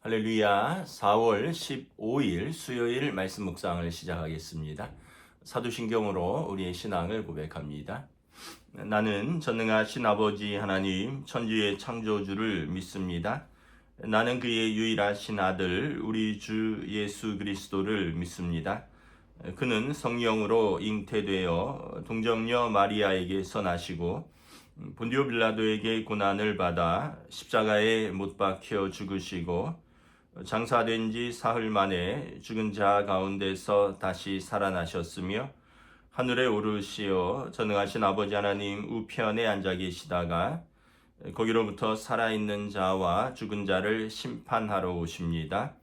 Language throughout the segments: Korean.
할렐루야. 4월 15일 수요일 말씀 묵상을 시작하겠습니다. 사도신경으로 우리의 신앙을 고백합니다. 나는 전능하신 아버지 하나님 천지의 창조주를 믿습니다. 나는 그의 유일하신 아들 우리 주 예수 그리스도를 믿습니다. 그는 성령으로 잉태되어 동정녀 마리아에게서 나시고 본디오 빌라도에게 고난을 받아 십자가에 못 박혀 죽으시고 장사된 지 사흘 만에 죽은 자 가운데서 다시 살아나셨으며 하늘에 오르시어 전능하신 아버지 하나님 우편에 앉아 계시다가 거기로부터 살아있는 자와 죽은 자를 심판하러 오십니다.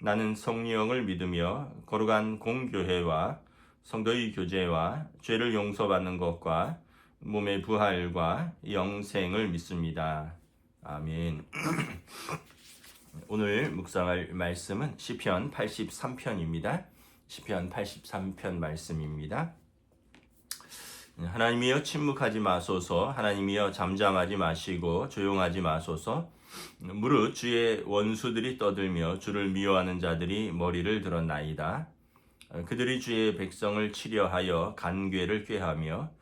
나는 성령을 믿으며 거룩한 공교회와 성도의 교제와 죄를 용서받는 것과 몸의 부활과 영생을 믿습니다. 아멘. 오늘 묵상할 말씀은 시편 83편입니다. 시편 83편 말씀입니다. 하나님이여 침묵하지 마소서. 하나님이여 잠잠하지 마시고 조용하지 마소서. 무릇 주의 원수들이 떠들며 주를 미워하는 자들이 머리를 들었나이다. 그들이 주의 백성을 치려하여 간궤를 꾀하며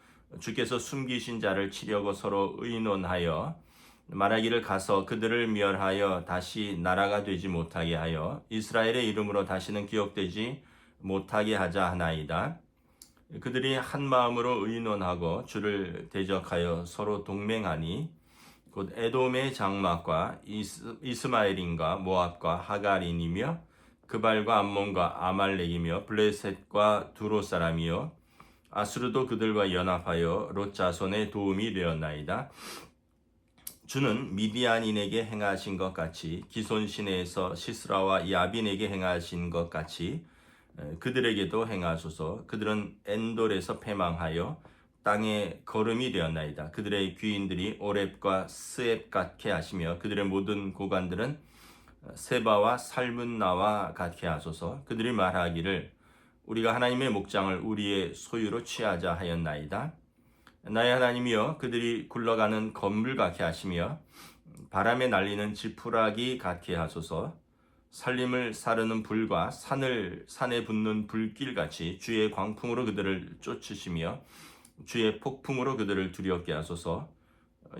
주께서 숨기신 자를 치려고 서로 의논하여 말하기를 가서 그들을 멸하여 다시 나라가 되지 못하게 하여 이스라엘의 이름으로 다시는 기억되지 못하게 하자 하나이다. 그들이 한 마음으로 의논하고 주를 대적하여 서로 동맹하니 곧 에돔의 장막과 이스마엘인과 모압과 하갈인이며 그발과 암몬과 아말렉이며 블레셋과 두로 사람이요 아수르도 그들과 연합하여 롯 자손의 도움이 되었나이다. 주는 미디안인에게 행하신 것 같이 기손 시내에서 시스라와 야빈에게 행하신 것 같이 그들에게도 행하소서. 그들은 엔돌에서 패망하여 땅에 거름이 되었나이다. 그들의 귀인들이 오렙과 스앱 같게 하시며 그들의 모든 고관들은 세바와 살문나와 같게 하소서. 그들이 말하기를 우리가 하나님의 목장을 우리의 소유로 취하자 하였나이다. 나의 하나님이여 그들이 굴러가는 건물 같게 하시며 바람에 날리는 지푸라기 같게 하소서. 산림을 사르는 불과 산에 붙는 불길같이 주의 광풍으로 그들을 쫓으시며 주의 폭풍으로 그들을 두렵게 하소서.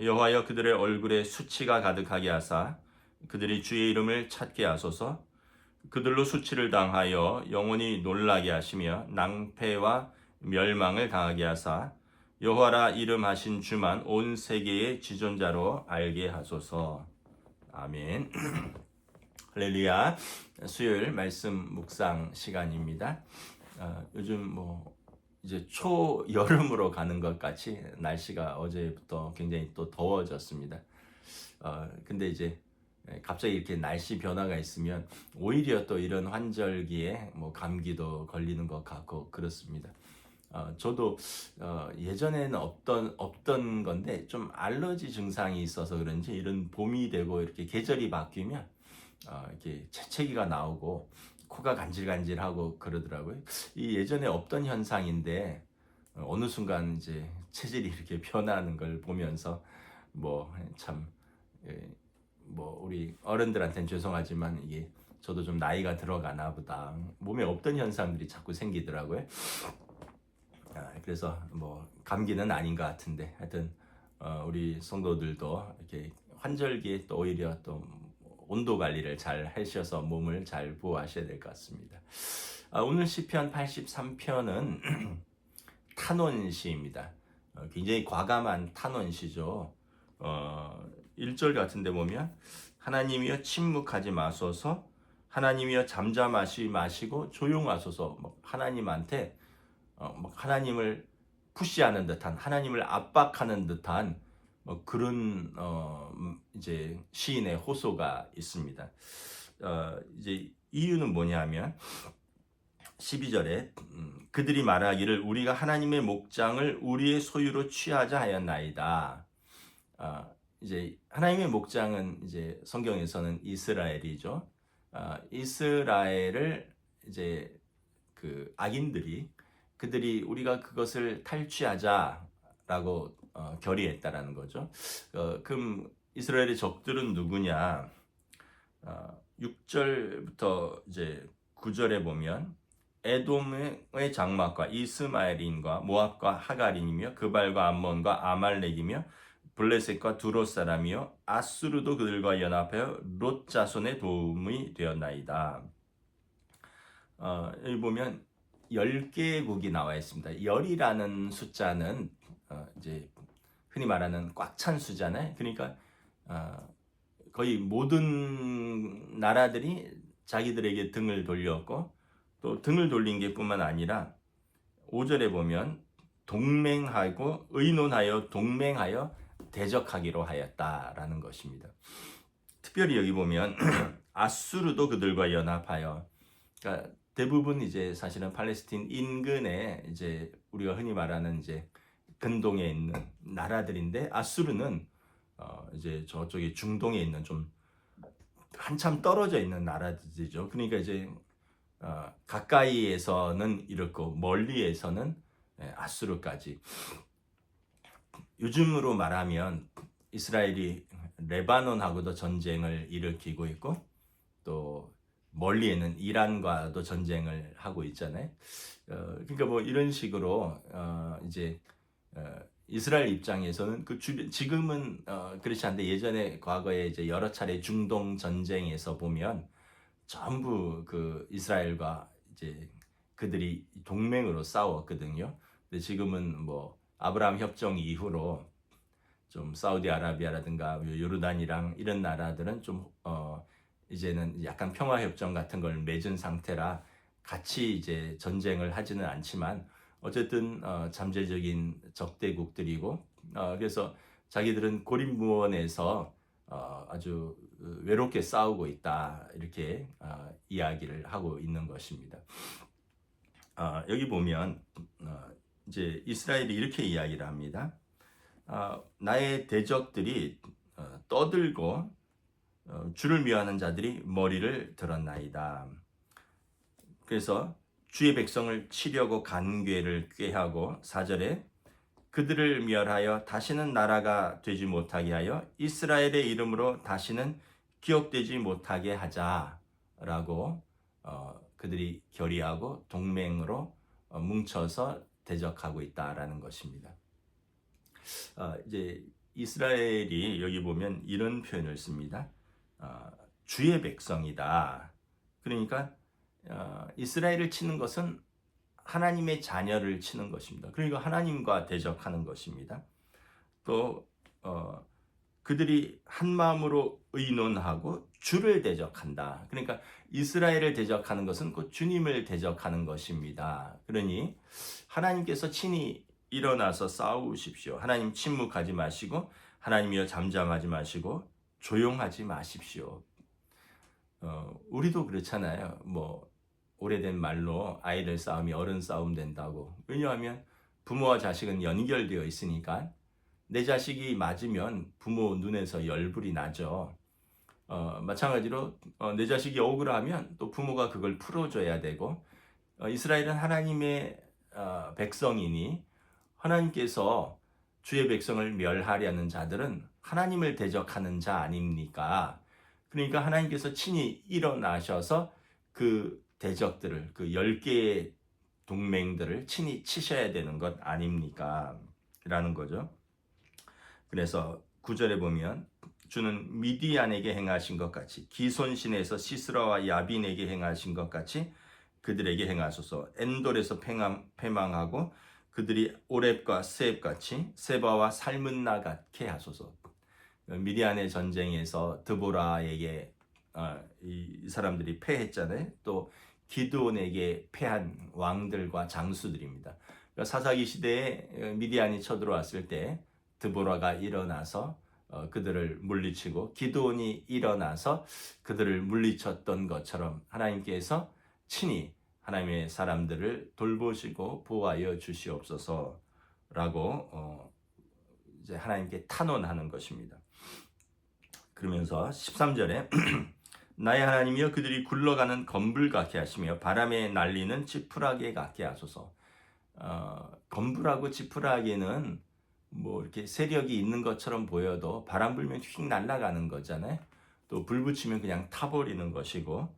여호와여 그들의 얼굴에 수치가 가득하게 하사 그들이 주의 이름을 찾게 하소서. 그들로 수치를 당하여 영원히 놀라게 하시며 낭패와 멸망을 당하게 하사 여호와라 이름하신 주만 온 세계의 지존자로 알게 하소서. 아멘. 할렐루야. 수요일 말씀 묵상 시간입니다. 요즘 이제 초여름으로 가는 것 같이 날씨가 어제부터 굉장히 또 더워졌습니다. 근데 이제 갑자기 이렇게 날씨 변화가 있으면 오히려 또 이런 환절기에 감기도 걸리는 것 같고 그렇습니다. 저도 예전에는 없던 건데 좀 알러지 증상이 있어서 그런지 이런 봄이 되고 이렇게 계절이 바뀌면 이렇게 재채기가 나오고 코가 간질간질하고 그러더라고요. 이 예전에 없던 현상인데 어느 순간 이제 체질이 이렇게 변하는 걸 보면서 참 우리 어른들한테는 죄송하지만 이게 저도 좀 나이가 들어가나 보다. 몸에 없던 현상들이 자꾸 생기더라고요. 그래서 감기는 아닌 것 같은데 하여튼 우리 성도들도 이렇게 환절기에 또 오히려 또 온도 관리를 잘 하셔서 몸을 잘 보호하셔야 될 것 같습니다. 오늘 시편 83편은 탄원시입니다. 굉장히 과감한 탄원시죠. 1절 같은 데 보면 하나님이여 침묵하지 마소서. 하나님이여 잠잠하시 마시고 조용하소서. 하나님한테 하나님을 푸시하는 듯한, 하나님을 압박하는 듯한 그런 이제 시인의 호소가 있습니다. 이제 이유는 뭐냐면 12절에 그들이 말하기를 우리가 하나님의 목장을 우리의 소유로 취하자 하였나이다. 이제 하나님의 목장은 이제 성경에서는 이스라엘이죠. 이스라엘을 이제 그 악인들이 그들이 우리가 그것을 탈취하자라고 결의했다라는 거죠. 그럼 이스라엘의 적들은 누구냐? 6절부터 이제 9절에 보면 에돔의 장막과 이스마엘인과 모압과 하갈인이며 그발과 암몬과 아말렉이며 블레셋과 두롯 사람이요 아수르도 그들과 연합하여 롯 자손의 도움이 되었나이다. 여기 보면 10개국이 나와 있습니다. 열이라는 숫자는 이제 흔히 말하는 꽉 찬 숫자네. 그러니까 거의 모든 나라들이 자기들에게 등을 돌렸고 또 등을 돌린 게 뿐만 아니라 5절에 보면 동맹하고 의논하여 동맹하여 대적하기로 하였다라는 것입니다. 특별히 여기 보면 아수르도 그들과 연합하여, 그러니까 대부분 이제 사실은 팔레스틴 인근에 이제 우리가 흔히 말하는 이제 근동에 있는 나라들인데 아수르는 이제 저쪽에 중동에 있는 좀 한참 떨어져 있는 나라들이죠. 그러니까 이제 가까이에서는 이렇고 멀리에서는 아수르까지. 요즘으로 말하면 이스라엘이 레바논하고도 전쟁을 일으키고 있고 또 멀리에는 이란과도 전쟁을 하고 있잖아요. 그러니까 뭐 이런 식으로 이제 이스라엘 입장에서는 지금은 그렇지 않은데 예전에 과거에 이제 여러 차례 중동 전쟁에서 보면 전부 그 이스라엘과 이제 그들이 동맹으로 싸웠거든요. 근데 지금은 뭐 아브라함 협정 이후로 좀 사우디아라비아라든가 요르단이랑 이런 나라들은 좀 이제는 약간 평화 협정 같은 걸 맺은 상태라 같이 이제 전쟁을 하지는 않지만 어쨌든 잠재적인 적대국들이고 그래서 자기들은 고립무원에서 아주 외롭게 싸우고 있다 이렇게 이야기를 하고 있는 것입니다. 여기 보면 이제 이스라엘이 이렇게 이야기를 합니다. 나의 대적들이 떠들고 주를 미워하는 자들이 머리를 들었나이다. 그래서 주의 백성을 치려고 간궤를 꾀하고 4절에 그들을 멸하여 다시는 나라가 되지 못하게 하여 이스라엘의 이름으로 다시는 기억되지 못하게 하자라고 그들이 결의하고 동맹으로 뭉쳐서 대적하고 있다라는 것입니다. 이제 이스라엘이 여기 보면 이런 표현을 씁니다. 주의 백성이다. 그러니까 이스라엘을 치는 것은 하나님의 자녀를 치는 것입니다. 그러니까 하나님과 대적하는 것입니다. 또 그들이 한 마음으로 의논하고 주를 대적한다. 그러니까 이스라엘을 대적하는 것은 곧 주님을 대적하는 것입니다. 그러니 하나님께서 친히 일어나서 싸우십시오. 하나님 침묵하지 마시고 하나님이여 잠잠하지 마시고 조용하지 마십시오. 우리도 그렇잖아요. 뭐 오래된 말로 아이들 싸움이 어른 싸움 된다고. 왜냐하면 부모와 자식은 연결되어 있으니까 내 자식이 맞으면 부모 눈에서 열불이 나죠. 마찬가지로 내 자식이 억울하면 또 부모가 그걸 풀어줘야 되고 이스라엘은 하나님의 백성이니 하나님께서 주의 백성을 멸하려는 자들은 하나님을 대적하는 자 아닙니까? 그러니까 하나님께서 친히 일어나셔서 그 대적들을 그 10개의 동맹들을 친히 치셔야 되는 것 아닙니까? 라는 거죠. 그래서 9절에 보면 주는 미디안에게 행하신 것 같이 기손신에서 시스라와 야빈에게 행하신 것 같이 그들에게 행하소서. 엔돌에서 패망하고 그들이 오렙과 세입같이 세바와 살문나 같게 하소서. 미디안의 전쟁에서 드보라에게 이 사람들이 패했잖아요. 또 기드온에게 패한 왕들과 장수들입니다. 그러니까 사사기 시대에 미디안이 쳐들어왔을 때 드보라가 일어나서 그들을 물리치고 기드온이 일어나서 그들을 물리쳤던 것처럼 하나님께서 친히 하나님의 사람들을 돌보시고 보호하여 주시옵소서라고 이제 하나님께 탄원하는 것입니다. 그러면서 13절에 나의 하나님이여 그들이 굴러가는 건불 같게 하시며 바람에 날리는 지푸라기 같게 하소서. 건불하고 지푸라기는 뭐 이렇게 세력이 있는 것처럼 보여도 바람 불면 휙 날아가는 거잖아요. 또 불 붙이면 그냥 타버리는 것이고,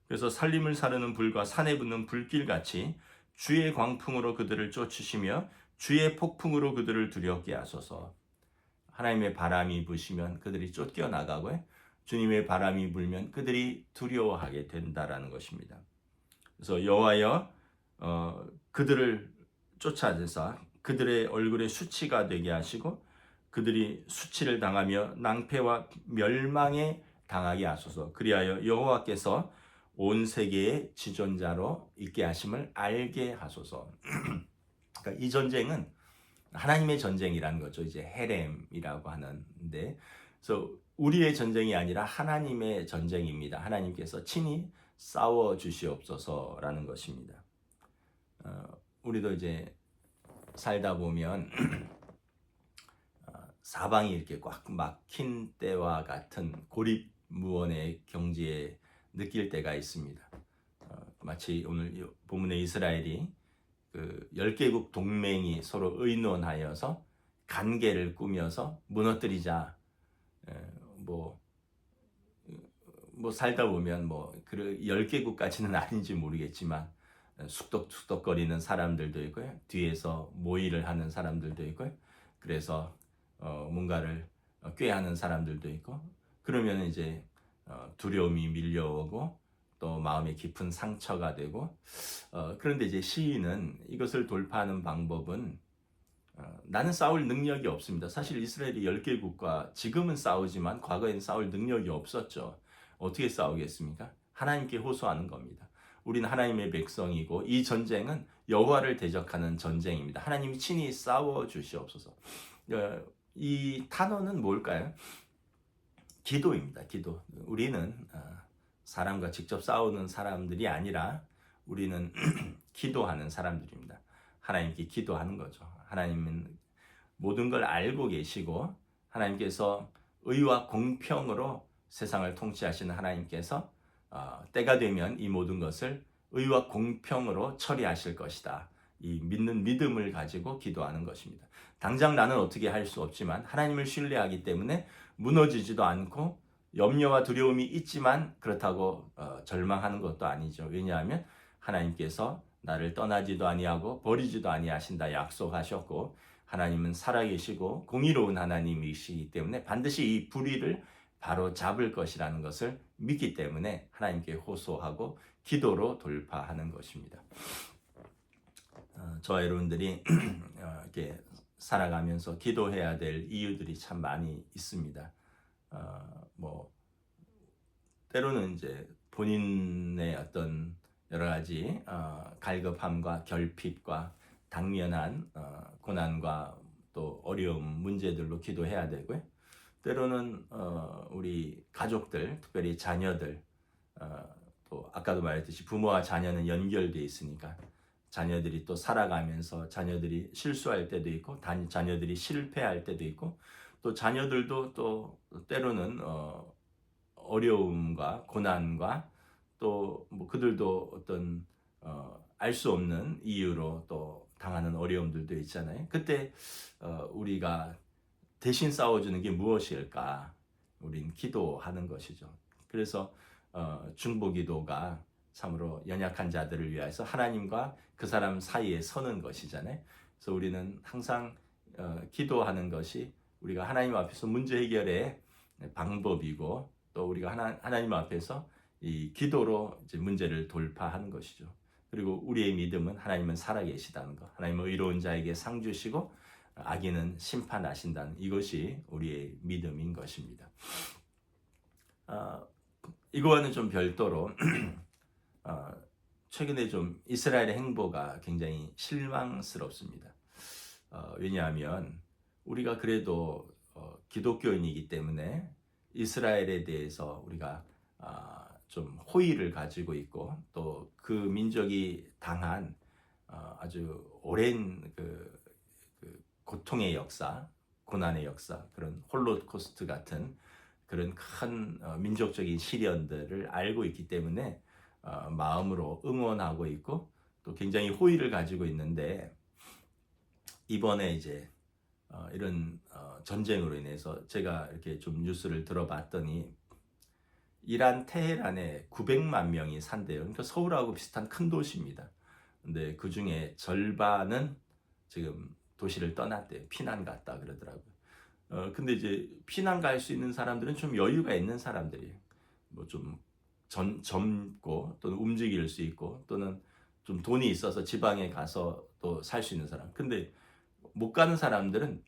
그래서 살림을 사르는 불과 산에 붙는 불길같이 주의 광풍으로 그들을 쫓으시며 주의 폭풍으로 그들을 두렵게 하소서. 하나님의 바람이 부시면 그들이 쫓겨나가고 주님의 바람이 불면 그들이 두려워하게 된다라는 것입니다. 그래서 여호와여 그들을 쫓아내사 그들의 얼굴에 수치가 되게 하시고 그들이 수치를 당하며 낭패와 멸망에 당하게 하소서. 그리하여 여호와께서 온 세계의 지존자로 있게 하심을 알게 하소서. 그러니까 이 전쟁은 하나님의 전쟁이라는 거죠. 이제 헤렘이라고 하는데, 그래서 우리의 전쟁이 아니라 하나님의 전쟁입니다. 하나님께서 친히 싸워 주시옵소서라는 것입니다. 우리도 이제 살다 보면 사방이 이렇게 꽉 막힌 때와 같은 고립무원의 경지에 느낄 때가 있습니다. 마치 오늘 본문의 이스라엘이 그 10개국 동맹이 서로 의논하여서 간계를 꾸며서 무너뜨리자. 뭐 살다 보면 그 10개국까지는 아닌지 모르겠지만 숙덕숙덕거리는 사람들도 있고요. 뒤에서 모의를 하는 사람들도 있고요. 그래서 뭔가를 꾀하는 사람들도 있고, 그러면 이제 두려움이 밀려오고 또 마음에 깊은 상처가 되고, 그런데 이제 시인은 이것을 돌파하는 방법은 나는 싸울 능력이 없습니다. 사실 이스라엘이 10개국과 지금은 싸우지만 과거에는 싸울 능력이 없었죠. 어떻게 싸우겠습니까? 하나님께 호소하는 겁니다. 우리는 하나님의 백성이고 이 전쟁은 여호와를 대적하는 전쟁입니다. 하나님이 친히 싸워 주시옵소서. 이 단어는 뭘까요? 기도입니다. 기도. 우리는 사람과 직접 싸우는 사람들이 아니라 우리는 기도하는 사람들입니다. 하나님께 기도하는 거죠. 하나님은 모든 걸 알고 계시고 하나님께서 의와 공평으로 세상을 통치하시는 하나님께서 때가 되면 이 모든 것을 의와 공평으로 처리하실 것이다. 이 믿는 믿음을 가지고 기도하는 것입니다. 당장 나는 어떻게 할 수 없지만 하나님을 신뢰하기 때문에 무너지지도 않고 염려와 두려움이 있지만 그렇다고 절망하는 것도 아니죠. 왜냐하면 하나님께서 나를 떠나지도 아니하고 버리지도 아니하신다 약속하셨고, 하나님은 살아계시고 공의로운 하나님이시기 때문에 반드시 이 불의를 바로 잡을 것이라는 것을 믿기 때문에 하나님께 호소하고 기도로 돌파하는 것입니다. 저와 여러분들이 이렇게 살아가면서 기도해야 될 이유들이 참 많이 있습니다. 때로는 이제 본인의 어떤 여러 가지 갈급함과 결핍과 당면한 고난과 또 어려움, 문제들로 기도해야 되고요. 때로는 우리 가족들, 특별히 자녀들, 또 아까도 말했듯이 부모와 자녀는 연결되어 있으니까 자녀들이 또 살아가면서 자녀들이 실수할 때도 있고 자녀들이 실패할 때도 있고 또 자녀들도 또 때로는 어려움과 고난과 또 그들도 어떤 알 수 없는 이유로 또 당하는 어려움들도 있잖아요. 그때 우리가 대신 싸워주는 게 무엇일까? 우린 기도하는 것이죠. 그래서 중보기도가 참으로 연약한 자들을 위해서 하나님과 그 사람 사이에 서는 것이잖아요. 그래서 우리는 항상 기도하는 것이 우리가 하나님 앞에서 문제 해결의 방법이고 또 우리가 하나님 앞에서 이 기도로 이제 문제를 돌파하는 것이죠. 그리고 우리의 믿음은 하나님은 살아계시다는 것, 하나님은 의로운 자에게 상 주시고 악인은 심판하신다는 이것이 우리의 믿음인 것입니다. 이거와는 좀 별도로 최근에 좀 이스라엘의 행보가 굉장히 실망스럽습니다. 왜냐하면 우리가 그래도 기독교인이기 때문에 이스라엘에 대해서 우리가 좀 호의를 가지고 있고 또 그 민족이 당한 아주 오랜 그 고통의 역사, 고난의 역사, 그런 홀로코스트 같은 그런 큰 민족적인 시련들을 알고 있기 때문에 마음으로 응원하고 있고 또 굉장히 호의를 가지고 있는데, 이번에 이제 이런 전쟁으로 인해서 제가 이렇게 좀 뉴스를 들어봤더니 이란 테헤란에 900만 명이 산대요. 그러니까 서울하고 비슷한 큰 도시입니다. 근데 그 중에 절반은 지금 도시를 떠났대요. 피난 갔다 그러더라고요. 근데 이제 피난 갈 수 있는 사람들은 좀 여유가 있는 사람들이에요. 뭐 좀 젊고 또는 움직일 수 있고 또는 좀 돈이 있어서 지방에 가서 또 살 수 있는 사람. 근데 못 가는 사람들은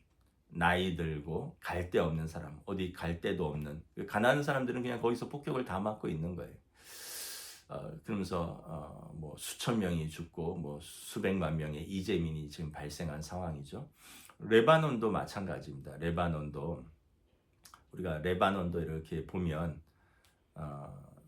나이 들고 갈 데 없는 사람, 어디 갈 데도 없는 가난한 사람들은 그냥 거기서 폭격을 다 맞고 있는 거예요. 그러면서 뭐 수천 명이 죽고 뭐 수백만 명의 이재민이 지금 발생한 상황이죠. 레바논도 마찬가지입니다. 레바논도 우리가 레바논도 이렇게 보면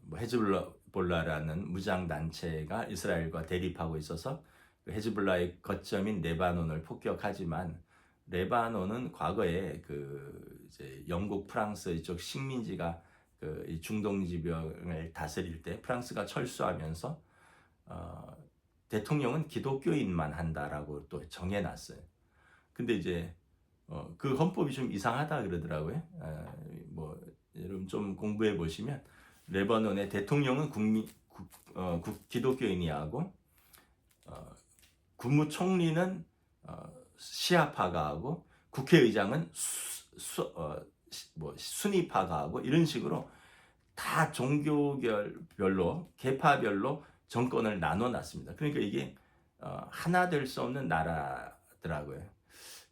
뭐 헤즈볼라라는 무장 단체가 이스라엘과 대립하고 있어서 그 헤즈볼라의 거점인 레바논을 폭격하지만 레바논은 과거에 그 이제 영국, 프랑스 이쪽 식민지가 그 중동 지방을 다스릴 때 프랑스가 철수하면서 대통령은 기독교인만 한다라고 또 정해놨어요. 근데 이제 그 헌법이 좀 이상하다 그러더라고요. 뭐 여러분 좀 공부해 보시면 레바논의 대통령은 기독교인이 하고 국무총리는 시아파가 하고 국회의장은 순위파가 하고 이런 식으로 다 종교별로 계파별로 정권을 나눠놨습니다. 그러니까 이게 하나 될 수 없는 나라더라고요.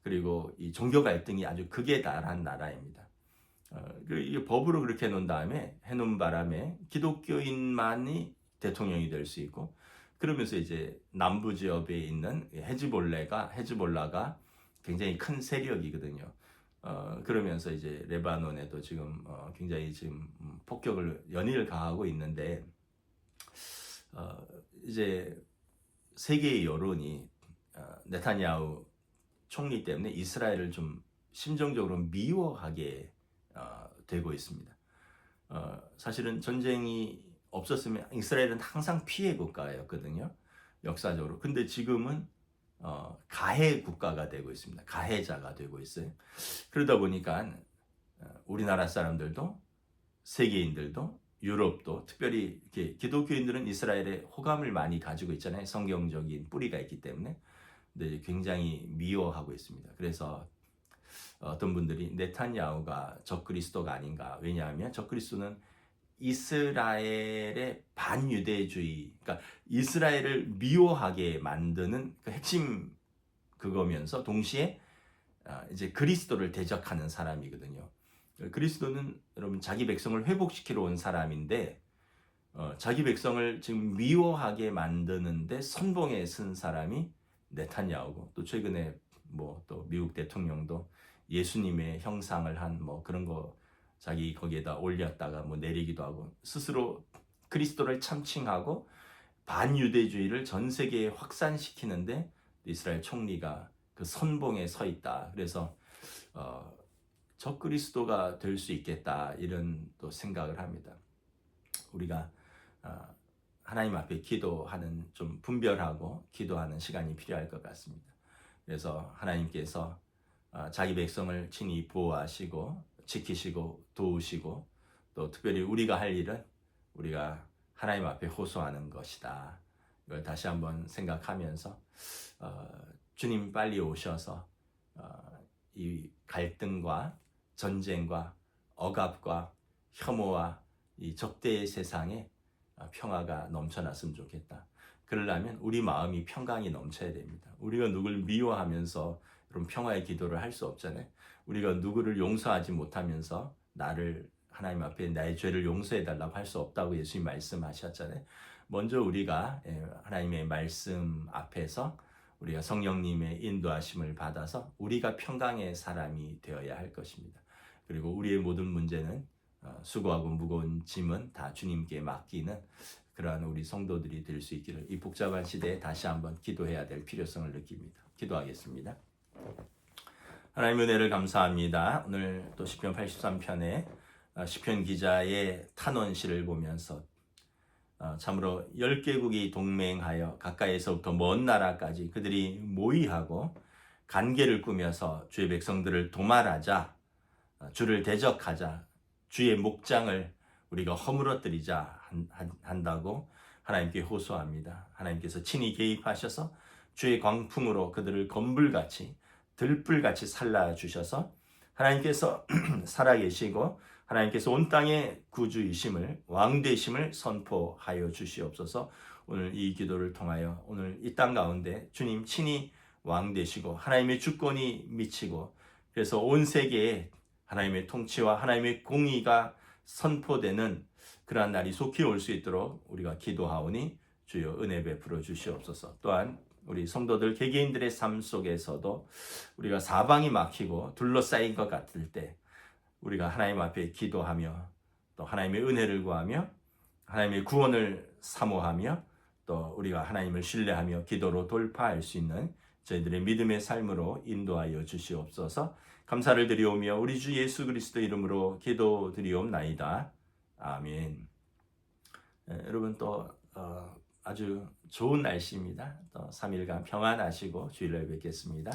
그리고 이 종교 갈등이 아주 극에 달한 나라입니다. 이게 법으로 그렇게 해놓은 다음에 해놓은 바람에 기독교인만이 대통령이 될 수 있고 그러면서 이제 남부 지역에 있는 헤즈볼라가 굉장히 큰 세력이거든요. 그러면서 이제 레바논에도 지금 굉장히 지금 폭격을 연이을 가하고 있는데 이제 세계의 여론이 네타냐후 총리 때문에 이스라엘을 좀 심정적으로 미워하게 되고 있습니다. 사실은 전쟁이 없었으면 이스라엘은 항상 피해 국가였거든요. 역사적으로. 근데 지금은 가해 국가가 되고 있습니다. 가해자가 되고 있어요. 그러다 보니까 우리나라 사람들도 세계인들도 유럽도 특별히 이렇게 기독교인들은 이스라엘에 호감을 많이 가지고 있잖아요. 성경적인 뿌리가 있기 때문에. 근데 굉장히 미워하고 있습니다. 그래서 어떤 분들이 네탄야후가 적그리스도가 아닌가. 왜냐하면 적그리스도는 이스라엘의 반유대주의, 그러니까 이스라엘을 미워하게 만드는 그 핵심 그거면서 동시에 이제 그리스도를 대적하는 사람이거든요. 그리스도는 여러분 자기 백성을 회복시키러 온 사람인데 자기 백성을 지금 미워하게 만드는데 선봉에 쓴 사람이 네탄야후고 또 최근에 뭐 또 미국 대통령도 예수님의 형상을 한 뭐 그런 거 자기 거기에다 올렸다가 뭐 내리기도 하고 스스로 그리스도를 참칭하고 반유대주의를 전 세계에 확산시키는데 이스라엘 총리가 그 선봉에 서 있다. 그래서 적그리스도가 될 수 있겠다 이런 또 생각을 합니다. 우리가 하나님 앞에 기도하는 좀 분별하고 기도하는 시간이 필요할 것 같습니다. 그래서 하나님께서 자기 백성을 친히 보호하시고 지키시고 도우시고 또 특별히 우리가 할 일은 우리가 하나님 앞에 호소하는 것이다. 이걸 다시 한번 생각하면서 주님 빨리 오셔서 이 갈등과 전쟁과 억압과 혐오와 이 적대의 세상에 평화가 넘쳐났으면 좋겠다. 그러려면 우리 마음이 평강이 넘쳐야 됩니다. 우리가 누굴 미워하면서 그런 평화의 기도를 할 수 없잖아요. 우리가 누구를 용서하지 못하면서 나를 하나님 앞에 나의 죄를 용서해달라고 할 수 없다고 예수님 말씀하셨잖아요. 먼저 우리가 하나님의 말씀 앞에서 우리가 성령님의 인도하심을 받아서 우리가 평강의 사람이 되어야 할 것입니다. 그리고 우리의 모든 문제는 수고하고 무거운 짐은 다 주님께 맡기는 그러한 우리 성도들이 될 수 있기를 이 복잡한 시대에 다시 한번 기도해야 될 필요성을 느낍니다. 기도하겠습니다. 하나님 은혜를 감사합니다. 오늘 또 시편 83편에 시편 기자의 탄원시를 보면서 참으로 10개국이 동맹하여 가까이에서부터 먼 나라까지 그들이 모의하고 관계를 꾸며서 주의 백성들을 도말하자 주를 대적하자 주의 목장을 우리가 허물어뜨리자 한다고 하나님께 호소합니다. 하나님께서 친히 개입하셔서 주의 광풍으로 그들을 검불같이 들불같이 살라주셔서 하나님께서 살아계시고 하나님께서 온 땅의 구주이심을 왕되심을 선포하여 주시옵소서. 오늘 이 기도를 통하여 오늘 이 땅 가운데 주님 친히 왕되시고 하나님의 주권이 미치고 그래서 온 세계에 하나님의 통치와 하나님의 공의가 선포되는 그러한 날이 속히 올 수 있도록 우리가 기도하오니 주여 은혜 베풀어 주시옵소서. 또한 우리 성도들 개개인들의 삶 속에서도 우리가 사방이 막히고 둘러싸인 것 같을 때 우리가 하나님 앞에 기도하며 또 하나님의 은혜를 구하며 하나님의 구원을 사모하며 또 우리가 하나님을 신뢰하며 기도로 돌파할 수 있는 저희들의 믿음의 삶으로 인도하여 주시옵소서. 감사를 드리오며 우리 주 예수 그리스도 이름으로 기도드리옵나이다. 아멘. 여러분 또 아주 좋은 날씨입니다. 또 3일간 평안하시고 주일날 뵙겠습니다.